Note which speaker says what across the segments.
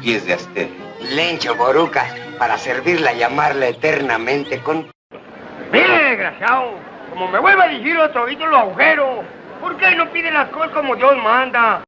Speaker 1: pies de Astel.
Speaker 2: Lencho Borucas, para servirla y llamarla eternamente con...
Speaker 3: Mire, desgraciado, como me vuelva a decir otro los agujeros, ¿por qué no pide las cosas como Dios manda?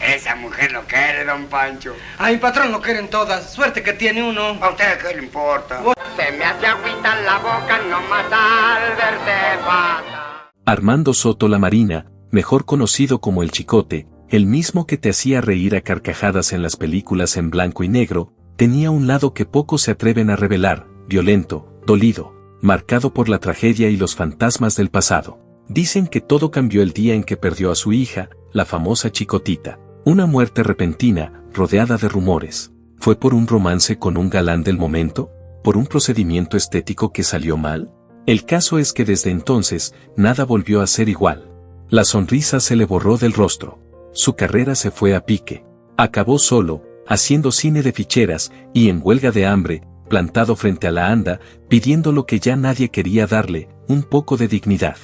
Speaker 2: Esa mujer lo quiere, don Pancho.
Speaker 4: A mi patrón lo quieren todas, suerte que tiene uno.
Speaker 2: ¿A usted qué le importa? Se me hace agüita en la boca nomás al verte pasa.
Speaker 5: Armando Soto La Marina, mejor conocido como El Chicote, el mismo que te hacía reír a carcajadas en las películas en blanco y negro, tenía un lado que pocos se atreven a revelar, violento, dolido, marcado por la tragedia y los fantasmas del pasado. Dicen que todo cambió el día en que perdió a su hija, la famosa Chicotita. Una muerte repentina, rodeada de rumores. ¿Fue por un romance con un galán del momento? ¿Por un procedimiento estético que salió mal? El caso es que desde entonces, nada volvió a ser igual. La sonrisa se le borró del rostro. Su carrera se fue a pique. Acabó solo, haciendo cine de ficheras y en huelga de hambre, plantado frente a la anda, pidiendo lo que ya nadie quería darle, un poco de dignidad.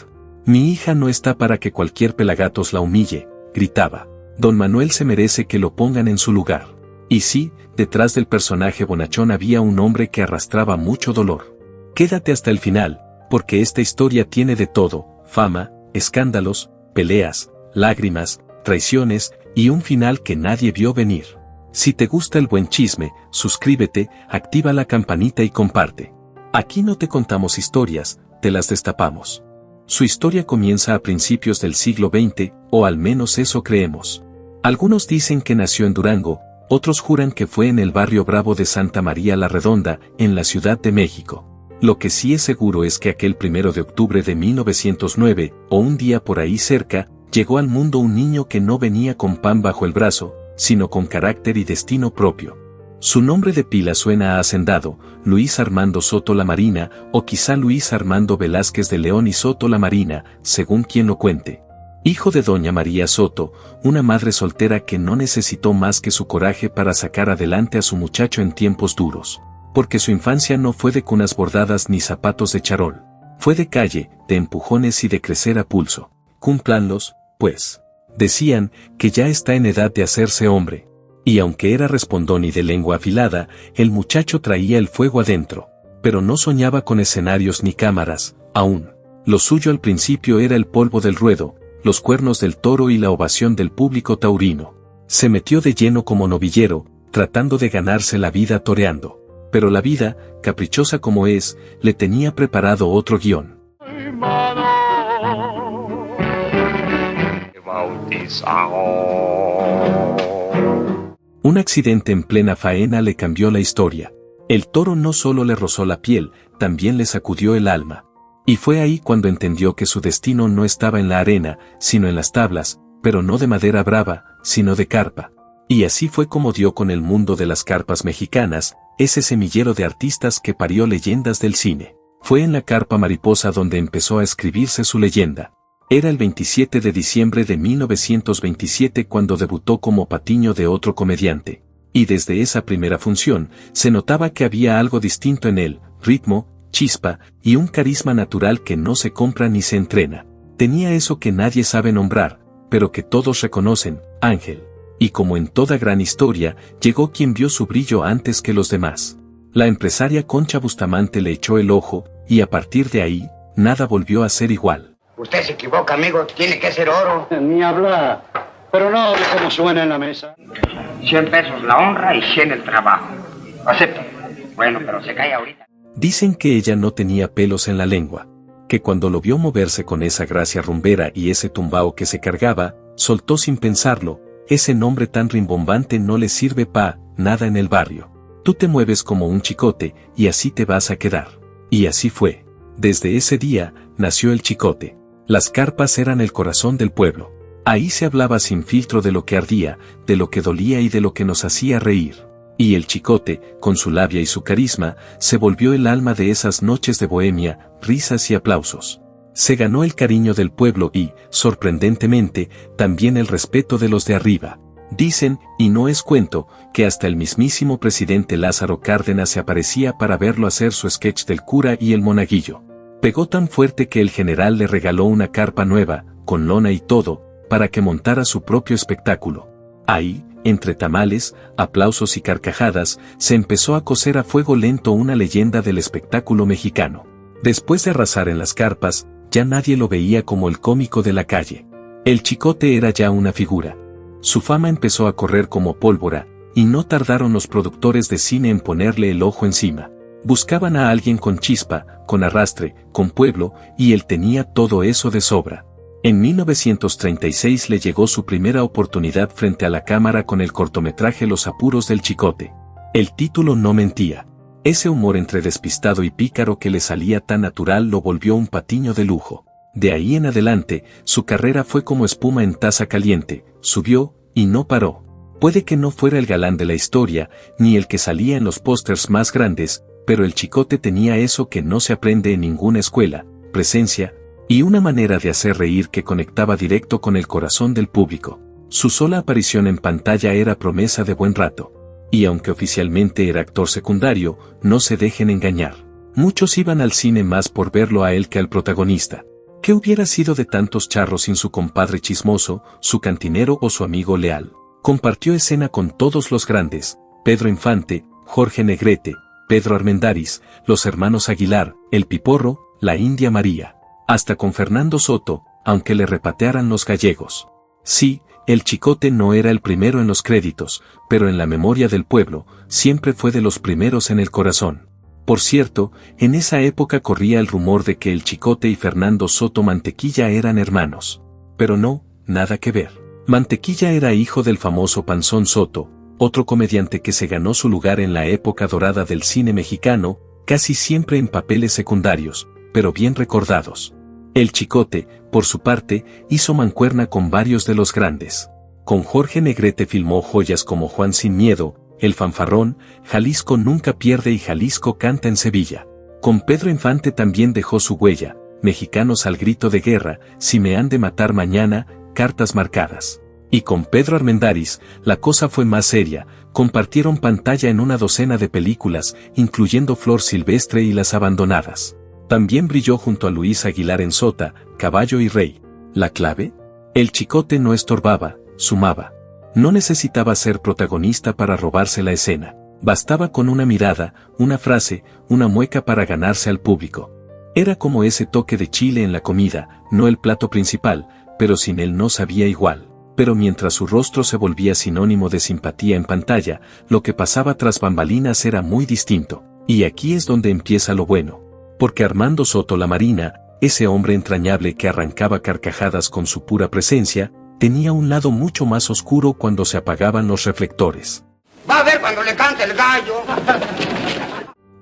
Speaker 5: Mi hija no está para que cualquier pelagatos la humille, gritaba. Don Manuel se merece que lo pongan en su lugar. Y sí, detrás del personaje bonachón había un hombre que arrastraba mucho dolor. Quédate hasta el final, porque esta historia tiene de todo, fama, escándalos, peleas, lágrimas, traiciones y un final que nadie vio venir. Si te gusta el buen chisme, suscríbete, activa la campanita y comparte. Aquí no te contamos historias, te las destapamos. Su historia comienza a principios del siglo XX, o al menos eso creemos. Algunos dicen que nació en Durango, otros juran que fue en el barrio Bravo de Santa María la Redonda, en la Ciudad de México. Lo que sí es seguro es que aquel 1 de octubre de 1909, o un día por ahí cerca, llegó al mundo un niño que no venía con pan bajo el brazo, sino con carácter y destino propio. Su nombre de pila suena a hacendado, Luis Armando Soto La Marina, o quizá Luis Armando Velázquez de León y Soto La Marina, según quien lo cuente. Hijo de doña María Soto, una madre soltera que no necesitó más que su coraje para sacar adelante a su muchacho en tiempos duros. Porque su infancia no fue de cunas bordadas ni zapatos de charol. Fue de calle, de empujones y de crecer a pulso. Cúmplanlos, pues. Decían que ya está en edad de hacerse hombre. Y aunque era respondón y de lengua afilada, el muchacho traía el fuego adentro. Pero no soñaba con escenarios ni cámaras, aún. Lo suyo al principio era el polvo del ruedo, los cuernos del toro y la ovación del público taurino. Se metió de lleno como novillero, tratando de ganarse la vida toreando. Pero la vida, caprichosa como es, le tenía preparado otro guión. Un accidente en plena faena le cambió la historia. El toro no solo le rozó la piel, también le sacudió el alma. Y fue ahí cuando entendió que su destino no estaba en la arena, sino en las tablas, pero no de madera brava, sino de carpa. Y así fue como dio con el mundo de las carpas mexicanas, ese semillero de artistas que parió leyendas del cine. Fue en la carpa Mariposa donde empezó a escribirse su leyenda. Era el 27 de diciembre de 1927 cuando debutó como patiño de otro comediante. Y desde esa primera función, se notaba que había algo distinto en él, ritmo, chispa, y un carisma natural que no se compra ni se entrena. Tenía eso que nadie sabe nombrar, pero que todos reconocen, ángel. Y como en toda gran historia, llegó quien vio su brillo antes que los demás. La empresaria Concha Bustamante le echó el ojo, y a partir de ahí, nada volvió a ser igual.
Speaker 2: Usted se equivoca, amigo, tiene que ser oro.
Speaker 4: Ni hablar, pero no como suena en la mesa.
Speaker 3: 100 pesos la honra y 100 el trabajo. Acepto. Bueno, pero se cae ahorita.
Speaker 5: Dicen que ella no tenía pelos en la lengua, que cuando lo vio moverse con esa gracia rumbera y ese tumbao que se cargaba, soltó sin pensarlo, ese nombre tan rimbombante no le sirve pa' nada en el barrio. Tú te mueves como un chicote y así te vas a quedar. Y así fue. Desde ese día, nació el Chicote. Las carpas eran el corazón del pueblo. Ahí se hablaba sin filtro de lo que ardía, de lo que dolía y de lo que nos hacía reír. Y el Chicote, con su labia y su carisma, se volvió el alma de esas noches de bohemia, risas y aplausos. Se ganó el cariño del pueblo y, sorprendentemente, también el respeto de los de arriba. Dicen, y no es cuento, que hasta el mismísimo presidente Lázaro Cárdenas se aparecía para verlo hacer su sketch del cura y el monaguillo. Pegó tan fuerte que el general le regaló una carpa nueva, con lona y todo, para que montara su propio espectáculo. Ahí, entre tamales, aplausos y carcajadas, se empezó a cocer a fuego lento una leyenda del espectáculo mexicano. Después de arrasar en las carpas, ya nadie lo veía como el cómico de la calle. El Chicote era ya una figura. Su fama empezó a correr como pólvora, y no tardaron los productores de cine en ponerle el ojo encima. Buscaban a alguien con chispa, con arrastre, con pueblo, y él tenía todo eso de sobra. En 1936 le llegó su primera oportunidad frente a la cámara con el cortometraje Los apuros del Chicote. El título no mentía. Ese humor entre despistado y pícaro que le salía tan natural lo volvió un patiño de lujo. De ahí en adelante, su carrera fue como espuma en taza caliente, subió, y no paró. Puede que no fuera el galán de la historia, ni el que salía en los pósters más grandes, pero el Chicote tenía eso que no se aprende en ninguna escuela, presencia, y una manera de hacer reír que conectaba directo con el corazón del público. Su sola aparición en pantalla era promesa de buen rato. Y aunque oficialmente era actor secundario, no se dejen engañar. Muchos iban al cine más por verlo a él que al protagonista. ¿Qué hubiera sido de tantos charros sin su compadre chismoso, su cantinero o su amigo leal? Compartió escena con todos los grandes, Pedro Infante, Jorge Negrete, Pedro Armendáriz, los hermanos Aguilar, el Piporro, la India María. Hasta con Fernando Soto, aunque le repatearan los gallegos. Sí, el Chicote no era el primero en los créditos, pero en la memoria del pueblo, siempre fue de los primeros en el corazón. Por cierto, en esa época corría el rumor de que el Chicote y Fernando Soto Mantequilla eran hermanos. Pero no, nada que ver. Mantequilla era hijo del famoso Panzón Soto, otro comediante que se ganó su lugar en la época dorada del cine mexicano, casi siempre en papeles secundarios, pero bien recordados. El Chicote, por su parte, hizo mancuerna con varios de los grandes. Con Jorge Negrete filmó joyas como Juan Sin Miedo, El Fanfarrón, Jalisco Nunca Pierde y Jalisco Canta en Sevilla. Con Pedro Infante también dejó su huella, Mexicanos al Grito de Guerra, Si me han de matar mañana, Cartas marcadas. Y con Pedro Armendáriz, la cosa fue más seria, compartieron pantalla en una docena de películas, incluyendo Flor Silvestre y Las Abandonadas. También brilló junto a Luis Aguilar en Sota, Caballo y Rey. ¿La clave? El Chicote no estorbaba, sumaba. No necesitaba ser protagonista para robarse la escena. Bastaba con una mirada, una frase, una mueca para ganarse al público. Era como ese toque de chile en la comida, no el plato principal, pero sin él no sabía igual. Pero mientras su rostro se volvía sinónimo de simpatía en pantalla, lo que pasaba tras bambalinas era muy distinto. Y aquí es donde empieza lo bueno. Porque Armando Soto La Marina, ese hombre entrañable que arrancaba carcajadas con su pura presencia, tenía un lado mucho más oscuro cuando se apagaban los reflectores.
Speaker 2: Va a ver cuando le cante el gallo.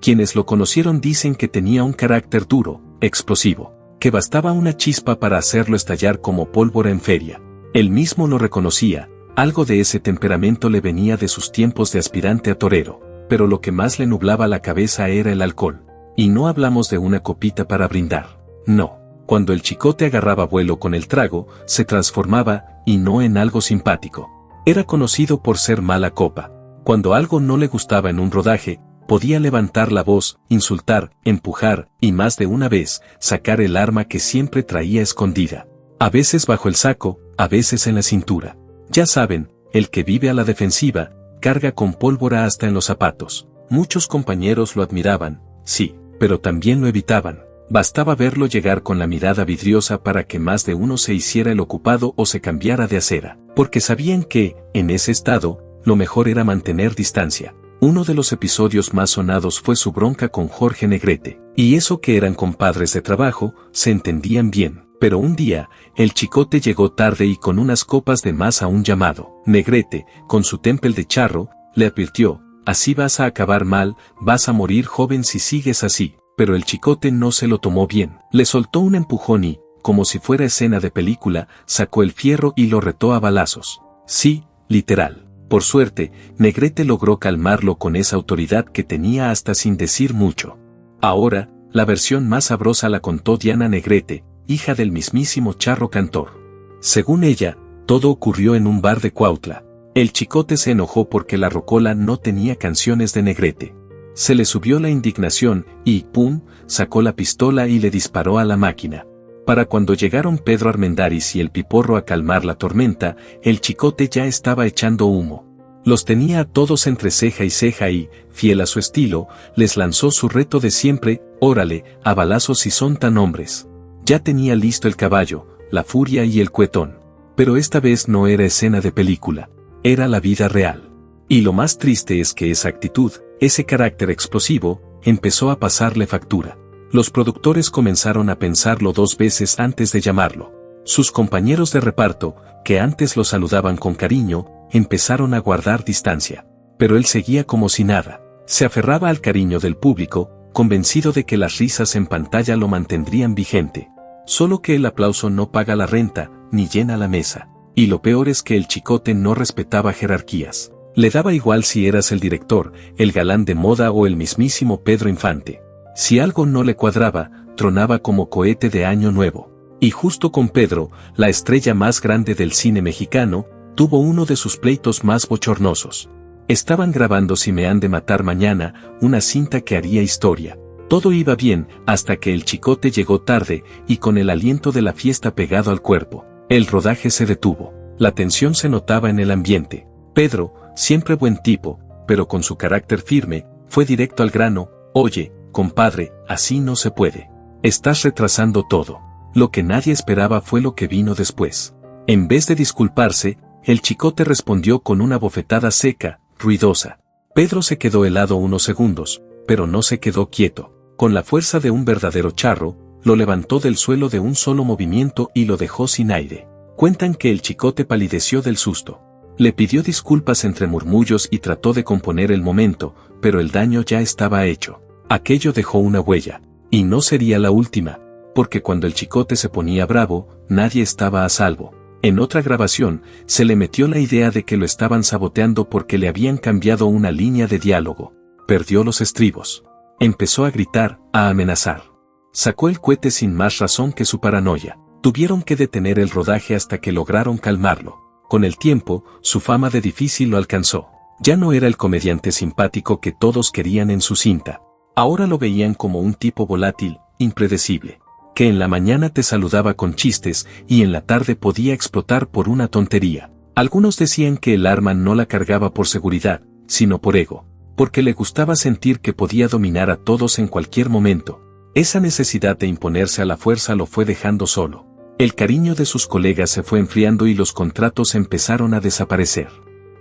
Speaker 5: Quienes lo conocieron dicen que tenía un carácter duro, explosivo, que bastaba una chispa para hacerlo estallar como pólvora en feria. Él mismo lo reconocía, algo de ese temperamento le venía de sus tiempos de aspirante a torero, pero lo que más le nublaba la cabeza era el alcohol. Y no hablamos de una copita para brindar. No. Cuando el Chicote agarraba vuelo con el trago, se transformaba, y no en algo simpático. Era conocido por ser mala copa. Cuando algo no le gustaba en un rodaje, podía levantar la voz, insultar, empujar, y más de una vez, sacar el arma que siempre traía escondida. A veces bajo el saco, a veces en la cintura. Ya saben, el que vive a la defensiva, carga con pólvora hasta en los zapatos. Muchos compañeros lo admiraban, sí, pero también lo evitaban. Bastaba verlo llegar con la mirada vidriosa para que más de uno se hiciera el ocupado o se cambiara de acera, porque sabían que, en ese estado, lo mejor era mantener distancia. Uno de los episodios más sonados fue su bronca con Jorge Negrete, y eso que eran compadres de trabajo, se entendían bien. Pero un día, el Chicote llegó tarde y con unas copas de más a un llamado. Negrete, con su tempel de charro, le advirtió: así vas a acabar mal, vas a morir joven si sigues así. Pero el Chicote no se lo tomó bien. Le soltó un empujón y, como si fuera escena de película, sacó el fierro y lo retó a balazos. Sí, literal. Por suerte, Negrete logró calmarlo con esa autoridad que tenía hasta sin decir mucho. Ahora, la versión más sabrosa la contó Diana Negrete, hija del mismísimo Charro Cantor. Según ella, todo ocurrió en un bar de Cuautla. El Chicote se enojó porque la rocola no tenía canciones de Negrete. Se le subió la indignación y, ¡pum!, sacó la pistola y le disparó a la máquina. Para cuando llegaron Pedro Armendáriz y el Piporro a calmar la tormenta, el Chicote ya estaba echando humo. Los tenía a todos entre ceja y, fiel a su estilo, les lanzó su reto de siempre: órale, a balazos si son tan hombres. Ya tenía listo el caballo, la furia y el cuetón. Pero esta vez no era escena de película, era la vida real. Y lo más triste es que esa actitud, ese carácter explosivo, empezó a pasarle factura. Los productores comenzaron a pensarlo 2 veces antes de llamarlo. Sus compañeros de reparto, que antes lo saludaban con cariño, empezaron a guardar distancia. Pero él seguía como si nada. Se aferraba al cariño del público, convencido de que las risas en pantalla lo mantendrían vigente. Solo que el aplauso no paga la renta, ni llena la mesa. Y lo peor es que el Chicote no respetaba jerarquías. Le daba igual si eras el director, el galán de moda o el mismísimo Pedro Infante. Si algo no le cuadraba, tronaba como cohete de año nuevo. Y justo con Pedro, la estrella más grande del cine mexicano, tuvo uno de sus pleitos más bochornosos. Estaban grabando Si me han de matar mañana, una cinta que haría historia. Todo iba bien, hasta que el Chicote llegó tarde, y con el aliento de la fiesta pegado al cuerpo, el rodaje se detuvo. La tensión se notaba en el ambiente. Pedro, siempre buen tipo, pero con su carácter firme, fue directo al grano: oye, compadre, así no se puede. Estás retrasando todo. Lo que nadie esperaba fue lo que vino después. En vez de disculparse, el Chicote respondió con una bofetada seca, ruidosa. Pedro se quedó helado unos segundos, pero no se quedó quieto. Con la fuerza de un verdadero charro, lo levantó del suelo de un solo movimiento y lo dejó sin aire. Cuentan que el Chicote palideció del susto. Le pidió disculpas entre murmullos y trató de componer el momento, pero el daño ya estaba hecho. Aquello dejó una huella, y no sería la última, porque cuando el Chicote se ponía bravo, nadie estaba a salvo. En otra grabación, se le metió la idea de que lo estaban saboteando porque le habían cambiado una línea de diálogo. Perdió los estribos. Empezó a gritar, a amenazar. Sacó el cohete sin más razón que su paranoia. Tuvieron que detener el rodaje hasta que lograron calmarlo. Con el tiempo, su fama de difícil lo alcanzó. Ya no era el comediante simpático que todos querían en su cinta. Ahora lo veían como un tipo volátil, impredecible, que en la mañana te saludaba con chistes y en la tarde podía explotar por una tontería. Algunos decían que el arma no la cargaba por seguridad, sino por ego, porque le gustaba sentir que podía dominar a todos en cualquier momento. Esa necesidad de imponerse a la fuerza lo fue dejando solo. El cariño de sus colegas se fue enfriando y los contratos empezaron a desaparecer.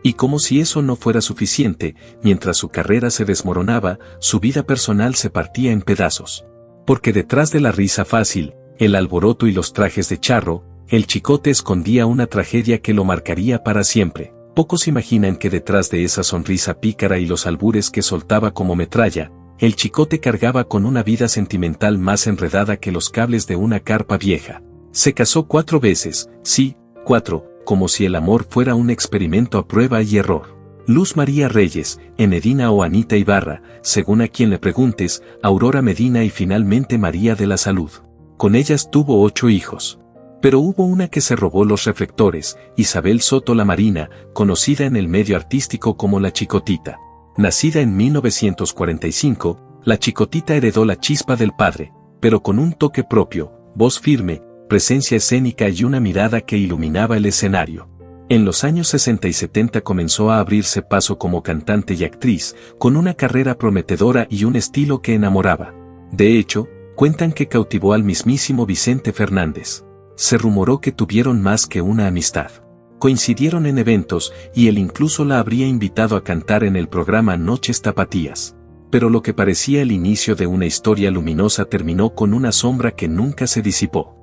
Speaker 5: Y como si eso no fuera suficiente, mientras su carrera se desmoronaba, su vida personal se partía en pedazos. Porque detrás de la risa fácil, el alboroto y los trajes de charro, el Chicote escondía una tragedia que lo marcaría para siempre. Pocos imaginan que detrás de esa sonrisa pícara y los albures que soltaba como metralla, el Chicote cargaba con una vida sentimental más enredada que los cables de una carpa vieja. Se casó 4 veces, sí, 4, como si el amor fuera un experimento a prueba y error. Luz María Reyes, Enedina o Anita Ibarra, según a quien le preguntes, Aurora Medina y finalmente María de la Salud. Con ellas tuvo 8 hijos. Pero hubo una que se robó los reflectores, Isabel Soto la Marina, conocida en el medio artístico como la Chicotita. Nacida en 1945, la Chicotita heredó la chispa del padre, pero con un toque propio, voz firme, presencia escénica y una mirada que iluminaba el escenario. En los años 60 y 70 comenzó a abrirse paso como cantante y actriz, con una carrera prometedora y un estilo que enamoraba. De hecho, cuentan que cautivó al mismísimo Vicente Fernández. Se rumoró que tuvieron más que una amistad. Coincidieron en eventos y él incluso la habría invitado a cantar en el programa Noches Tapatías. Pero lo que parecía el inicio de una historia luminosa terminó con una sombra que nunca se disipó.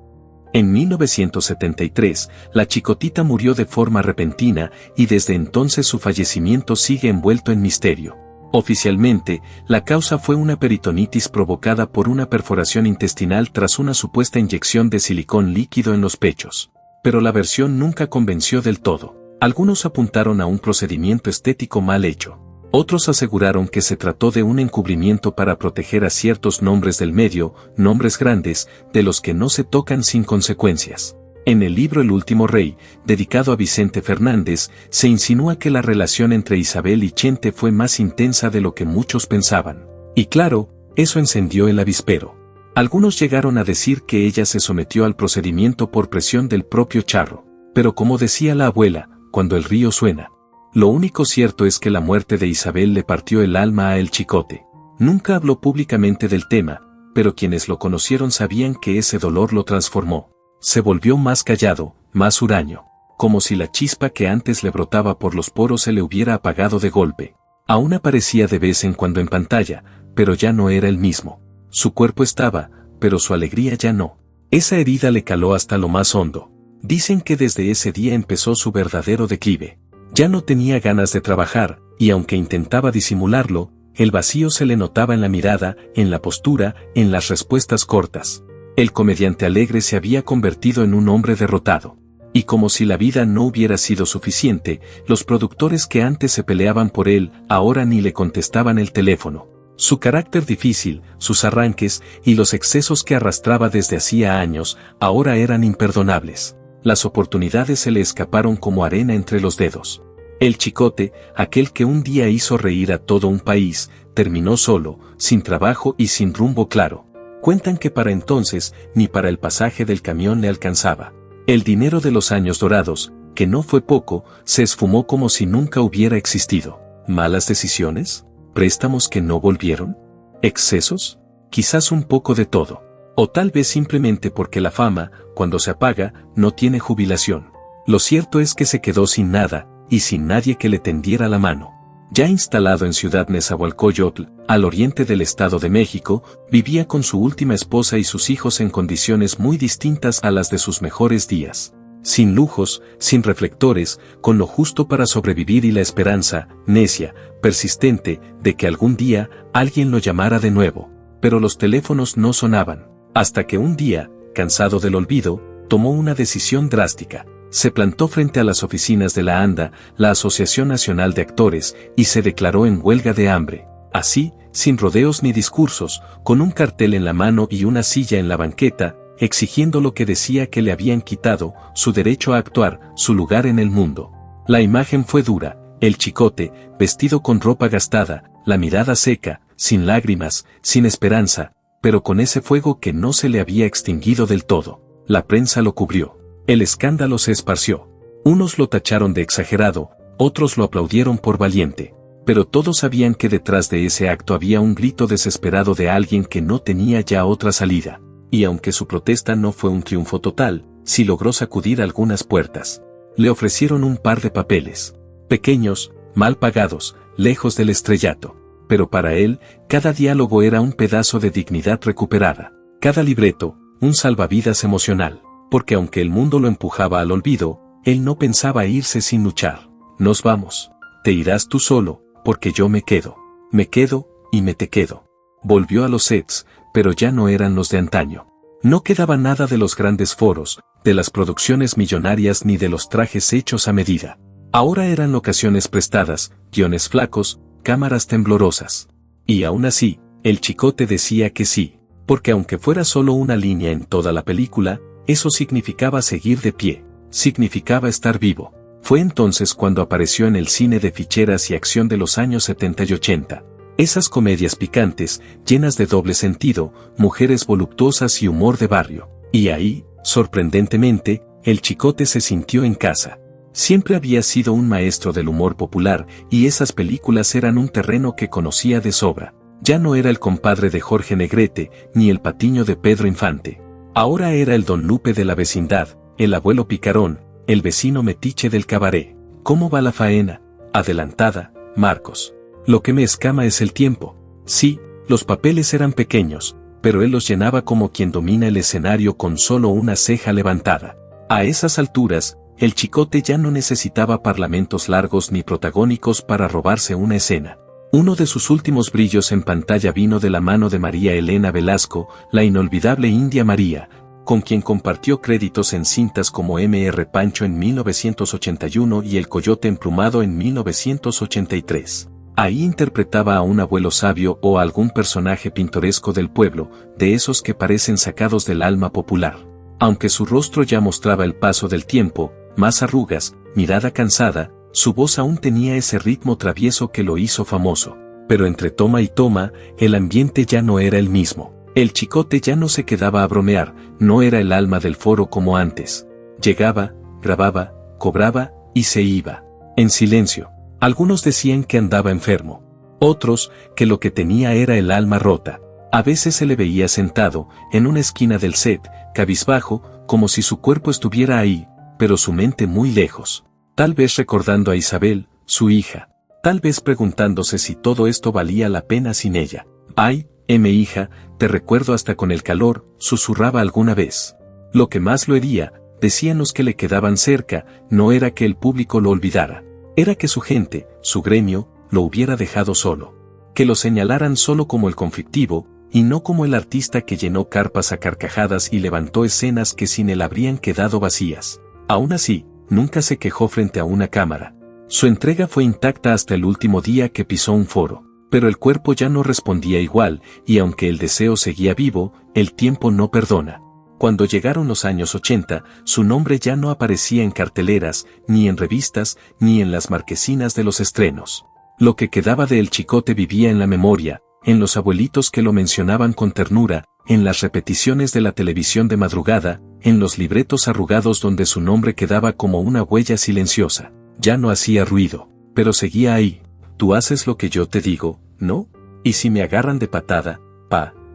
Speaker 5: En 1973, la Chicotita murió de forma repentina y desde entonces su fallecimiento sigue envuelto en misterio. Oficialmente, la causa fue una peritonitis provocada por una perforación intestinal tras una supuesta inyección de silicón líquido en los pechos. Pero la versión nunca convenció del todo. Algunos apuntaron a un procedimiento estético mal hecho. Otros aseguraron que se trató de un encubrimiento para proteger a ciertos nombres del medio, nombres grandes, de los que no se tocan sin consecuencias. En el libro El último rey, dedicado a Vicente Fernández, se insinúa que la relación entre Isabel y Chente fue más intensa de lo que muchos pensaban. Y claro, eso encendió el avispero. Algunos llegaron a decir que ella se sometió al procedimiento por presión del propio charro. Pero como decía la abuela, cuando el río suena, Lo único cierto es que la muerte de Isabel le partió el alma a El Chicote. Nunca habló públicamente del tema, pero quienes lo conocieron sabían que ese dolor lo transformó. Se volvió más callado, más huraño, como si la chispa que antes le brotaba por los poros se le hubiera apagado de golpe. Aún aparecía de vez en cuando en pantalla, pero ya no era el mismo. Su cuerpo estaba, pero su alegría ya no. Esa herida le caló hasta lo más hondo. Dicen que desde ese día empezó su verdadero declive. Ya no tenía ganas de trabajar, y aunque intentaba disimularlo, el vacío se le notaba en la mirada, en la postura, en las respuestas cortas. El comediante alegre se había convertido en un hombre derrotado. Y como si la vida no hubiera sido suficiente, los productores que antes se peleaban por él, ahora ni le contestaban el teléfono. Su carácter difícil, sus arranques y los excesos que arrastraba desde hacía años, ahora eran imperdonables. Las oportunidades se le escaparon como arena entre los dedos. El Chicote, aquel que un día hizo reír a todo un país, terminó solo, sin trabajo y sin rumbo claro. Cuentan que para entonces, ni para el pasaje del camión le alcanzaba. El dinero de los años dorados, que no fue poco, se esfumó como si nunca hubiera existido. ¿Malas decisiones? ¿Préstamos que no volvieron? ¿Excesos? Quizás un poco de todo. O tal vez simplemente porque la fama, cuando se apaga, no tiene jubilación. Lo cierto es que se quedó sin nada, y sin nadie que le tendiera la mano. Ya instalado en Ciudad Nezahualcóyotl, al oriente del Estado de México, vivía con su última esposa y sus hijos en condiciones muy distintas a las de sus mejores días. Sin lujos, sin reflectores, con lo justo para sobrevivir y la esperanza, necia, persistente, de que algún día alguien lo llamara de nuevo. Pero los teléfonos no sonaban, hasta que un día, cansado del olvido, tomó una decisión drástica. Se plantó frente a las oficinas de la ANDA, la Asociación Nacional de Actores, y se declaró en huelga de hambre. Así, sin rodeos ni discursos, con un cartel en la mano y una silla en la banqueta, exigiendo lo que decía que le habían quitado, su derecho a actuar, su lugar en el mundo. La imagen fue dura, el Chicote, vestido con ropa gastada, la mirada seca, sin lágrimas, sin esperanza, pero con ese fuego que no se le había extinguido del todo. La prensa lo cubrió. El escándalo se esparció. Unos lo tacharon de exagerado, otros lo aplaudieron por valiente. Pero todos sabían que detrás de ese acto había un grito desesperado de alguien que no tenía ya otra salida. Y aunque su protesta no fue un triunfo total, sí logró sacudir algunas puertas. Le ofrecieron un par de papeles. Pequeños, mal pagados, lejos del estrellato. Pero para él, cada diálogo era un pedazo de dignidad recuperada. Cada libreto, un salvavidas emocional. Porque aunque el mundo lo empujaba al olvido, él no pensaba irse sin luchar. Nos vamos. Te irás tú solo, porque yo me quedo. Me quedo, y me te quedo. Volvió a los sets, pero ya no eran los de antaño. No quedaba nada de los grandes foros, de las producciones millonarias ni de los trajes hechos a medida. Ahora eran locaciones prestadas, guiones flacos, cámaras temblorosas. Y aún así, el Chicote decía que sí, porque aunque fuera solo una línea en toda la película, eso significaba seguir de pie, significaba estar vivo. Fue entonces cuando apareció en el cine de ficheras y acción de los años 70 y 80. Esas comedias picantes, llenas de doble sentido, mujeres voluptuosas y humor de barrio. Y ahí, sorprendentemente, el Chicote se sintió en casa. Siempre había sido un maestro del humor popular, y esas películas eran un terreno que conocía de sobra. Ya no era el compadre de Jorge Negrete, ni el patiño de Pedro Infante. Ahora era el Don Lupe de la vecindad, el abuelo picarón, el vecino metiche del cabaret. ¿Cómo va la faena? Adelantada, Marcos. Lo que me escama es el tiempo. Sí, los papeles eran pequeños, pero él los llenaba como quien domina el escenario con solo una ceja levantada. A esas alturas, el Chicote ya no necesitaba parlamentos largos ni protagónicos para robarse una escena. Uno de sus últimos brillos en pantalla vino de la mano de María Elena Velasco, la inolvidable India María, con quien compartió créditos en cintas como M.R. Pancho en 1981 y El Coyote Emplumado en 1983. Ahí interpretaba a un abuelo sabio o a algún personaje pintoresco del pueblo, de esos que parecen sacados del alma popular. Aunque su rostro ya mostraba el paso del tiempo, más arrugas, mirada cansada, su voz aún tenía ese ritmo travieso que lo hizo famoso. Pero entre toma y toma, el ambiente ya no era el mismo. El Chicote ya no se quedaba a bromear, no era el alma del foro como antes. Llegaba, grababa, cobraba, y se iba. En silencio. Algunos decían que andaba enfermo. Otros, que lo que tenía era el alma rota. A veces se le veía sentado, en una esquina del set, cabizbajo, como si su cuerpo estuviera ahí, pero su mente muy lejos. Tal vez recordando a Isabel, su hija. Tal vez preguntándose si todo esto valía la pena sin ella. Ay, hija, te recuerdo hasta con el calor, susurraba alguna vez. Lo que más lo hería, decían los que le quedaban cerca, no era que el público lo olvidara. Era que su gente, su gremio, lo hubiera dejado solo. Que lo señalaran solo como el conflictivo, y no como el artista que llenó carpas a carcajadas y levantó escenas que sin él habrían quedado vacías. Aún así, nunca se quejó frente a una cámara. Su entrega fue intacta hasta el último día que pisó un foro. Pero el cuerpo ya no respondía igual, y aunque el deseo seguía vivo, el tiempo no perdona. Cuando llegaron los años 80, su nombre ya no aparecía en carteleras, ni en revistas, ni en las marquesinas de los estrenos. Lo que quedaba de El Chicote vivía en la memoria, en los abuelitos que lo mencionaban con ternura, en las repeticiones de la televisión de madrugada, en los libretos arrugados donde su nombre quedaba como una huella silenciosa. Ya no hacía ruido, pero seguía ahí. Tú haces lo que yo te digo, ¿no? Y si me agarran de patada,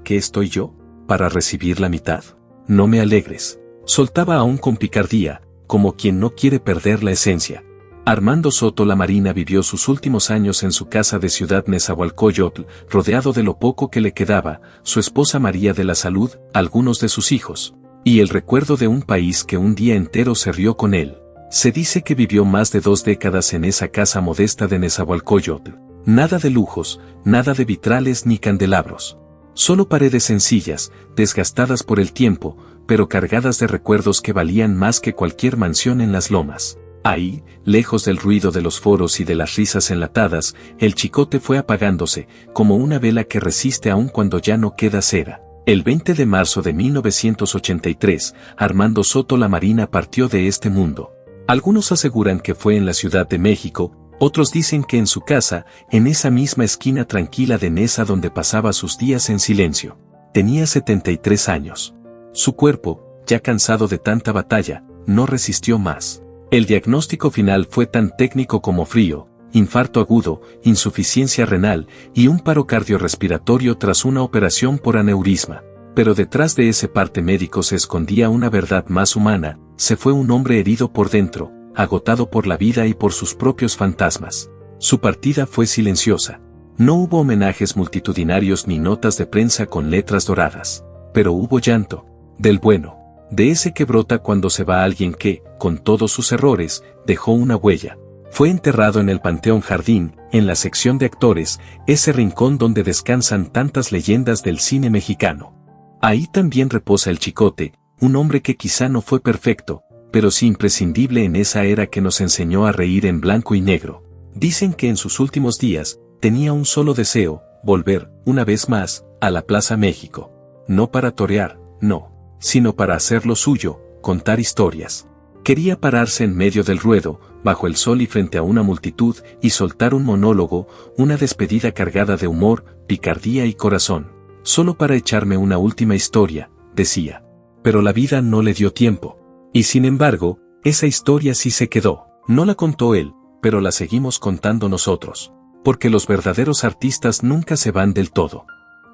Speaker 5: ¿qué estoy yo? ¿Para recibir la mitad? No me alegres. Soltaba aún con picardía, como quien no quiere perder la esencia. Armando Soto Lamarina vivió sus últimos años en su casa de Ciudad Nezahualcóyotl, rodeado de lo poco que le quedaba, su esposa María de la Salud, algunos de sus hijos, y el recuerdo de un país que un día entero se rió con él. Se dice que vivió más de 2 décadas en esa casa modesta de Nezahualcóyotl. Nada de lujos, nada de vitrales ni candelabros. Solo paredes sencillas, desgastadas por el tiempo, pero cargadas de recuerdos que valían más que cualquier mansión en las lomas. Ahí, lejos del ruido de los foros y de las risas enlatadas, el Chicote fue apagándose, como una vela que resiste aún cuando ya no queda cera. El 20 de marzo de 1983, Armando Soto Lamarina partió de este mundo. Algunos aseguran que fue en la Ciudad de México, otros dicen que en su casa, en esa misma esquina tranquila de Neza donde pasaba sus días en silencio. Tenía 73 años. Su cuerpo, ya cansado de tanta batalla, no resistió más. El diagnóstico final fue tan técnico como frío: infarto agudo, insuficiencia renal y un paro cardiorrespiratorio tras una operación por aneurisma. Pero detrás de ese parte médico se escondía una verdad más humana: se fue un hombre herido por dentro, agotado por la vida y por sus propios fantasmas. Su partida fue silenciosa. No hubo homenajes multitudinarios ni notas de prensa con letras doradas. Pero hubo llanto, del bueno, de ese que brota cuando se va alguien que, con todos sus errores, dejó una huella. Fue enterrado en el Panteón Jardín, en la sección de actores, ese rincón donde descansan tantas leyendas del cine mexicano. Ahí también reposa el Chicote, un hombre que quizá no fue perfecto, pero sí imprescindible en esa era que nos enseñó a reír en blanco y negro. Dicen que en sus últimos días, tenía un solo deseo: volver, una vez más, a la Plaza México. No para torear, no, sino para hacer lo suyo, contar historias. Quería pararse en medio del ruedo, bajo el sol y frente a una multitud, y soltar un monólogo, una despedida cargada de humor, picardía y corazón. Solo para echarme una última historia, decía. Pero la vida no le dio tiempo. Y sin embargo, esa historia sí se quedó. No la contó él, pero la seguimos contando nosotros. Porque los verdaderos artistas nunca se van del todo.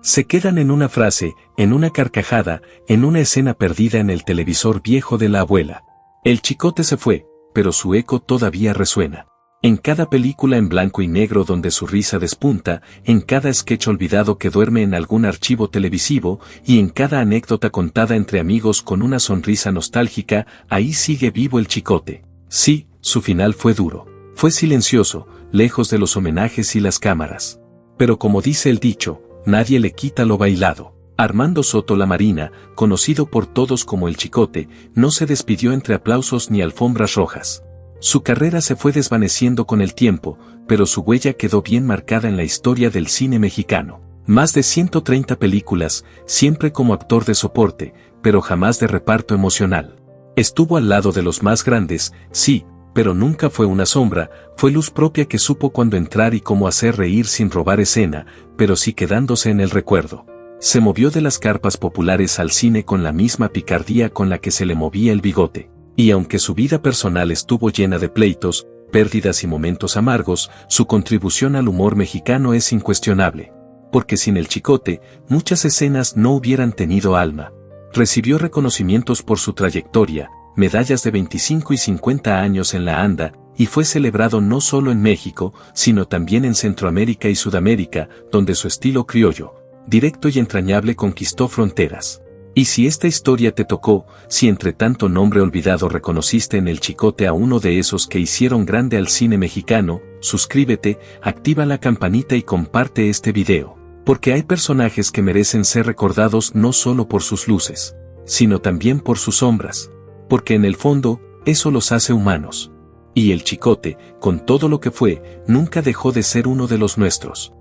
Speaker 5: Se quedan en una frase, en una carcajada, en una escena perdida en el televisor viejo de la abuela. El Chicote se fue, pero su eco todavía resuena. En cada película en blanco y negro donde su risa despunta, en cada sketch olvidado que duerme en algún archivo televisivo, y en cada anécdota contada entre amigos con una sonrisa nostálgica, ahí sigue vivo el Chicote. Sí, su final fue duro. Fue silencioso, lejos de los homenajes y las cámaras. Pero como dice el dicho, nadie le quita lo bailado. Armando Soto Lamarina, conocido por todos como el Chicote, no se despidió entre aplausos ni alfombras rojas. Su carrera se fue desvaneciendo con el tiempo, pero su huella quedó bien marcada en la historia del cine mexicano. Más de 130 películas, siempre como actor de soporte, pero jamás de reparto emocional. Estuvo al lado de los más grandes, sí, pero nunca fue una sombra, fue luz propia que supo cuándo entrar y cómo hacer reír sin robar escena, pero sí quedándose en el recuerdo. Se movió de las carpas populares al cine con la misma picardía con la que se le movía el bigote. Y aunque su vida personal estuvo llena de pleitos, pérdidas y momentos amargos, su contribución al humor mexicano es incuestionable. Porque sin el Chicote, muchas escenas no hubieran tenido alma. Recibió reconocimientos por su trayectoria, medallas de 25 y 50 años en la ANDA, y fue celebrado no solo en México, sino también en Centroamérica y Sudamérica, donde su estilo criollo, directo y entrañable conquistó fronteras. Y si esta historia te tocó, si entre tanto nombre olvidado reconociste en el Chicote a uno de esos que hicieron grande al cine mexicano, suscríbete, activa la campanita y comparte este video. Porque hay personajes que merecen ser recordados no solo por sus luces, sino también por sus sombras. Porque en el fondo, eso los hace humanos. Y el Chicote, con todo lo que fue, nunca dejó de ser uno de los nuestros.